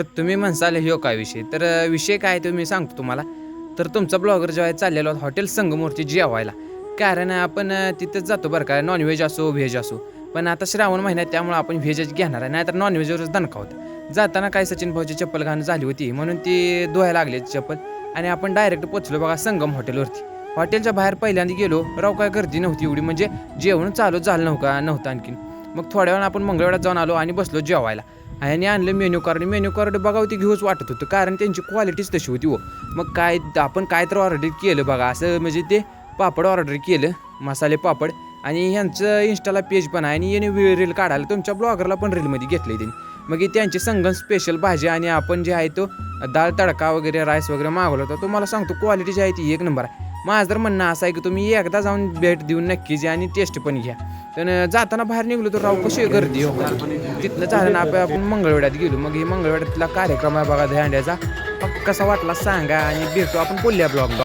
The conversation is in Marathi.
तर तुम्ही म्हणसाल ह्यो काय विषय, तर विषय काय तो मी सांगतो तुम्हाला. तर तुमचा ब्लॉगर जेव्हा चाललेला होता हॉटेल संगमवरती जेवायला, कारण आपण तिथंच जातो बरं का, नॉनव्हेज असो व्हेज असो. पण आता श्रावण महिन्यात त्यामुळे आपण व्हेजच घेणार आहे, नाहीतर नॉनव्हेजवरच दणका होता. जाताना काय सचिन भाऊची चप्पल घाण झाली होती म्हणून ती धुवायला लागली चप्पल, आणि आपण डायरेक्ट पोचलो बघा संगम हॉटेलवरती. हॉटेलच्या बाहेर पहिल्यांदा गेलो, राव काय गर्दी नव्हती एवढी, म्हणजे जेवण चालू झालं नव्हतं आणखीन. मग थोड्या वेळा आपण मंगळवेढ्यात जाऊन आलो आणि बसलो जेवायला. आणि आणलं मेन्यू कार्ड बघावं ती घेऊच वाटत होतं, कारण त्यांची क्वालिटीच तशी होती. मग काय आपण काय तर ऑर्डर केलं बघा असं, म्हणजे ते पापड ऑर्डर केलं, मसाले पापड. आणि ह्यांचं इंस्टाला पेज पण आहे आणि याने रील काढायला, तुमच्या ब्लॉगरला पण रीलमध्ये घेतलं त्यांनी. मग त्यांची संगम स्पेशल भाजी आणि आपण जे आहे तो डाळ तडका वगैरे राईस वगैरे मागवला होता. तुम्हाला सांगतो क्वालिटी जी आहे ती एक नंबर आहे. माझं तर म्हणणं असं आहे की तुम्ही एकदा जाऊन भेट देऊन नक्कीच या आणि टेस्ट पण घ्या. तर जाताना बाहेर निघलो तर राव कशी गर्दी हो. तिथनं झालं ना आपण मंगळवेढ्यात गेलो. मग हे मंगळवेढ्यातला कार्यक्रम आहे बघा धेंड्याचा. कसा वाटला सांगा आणि भेटतो आपण पुढल्या ब्लॉगला.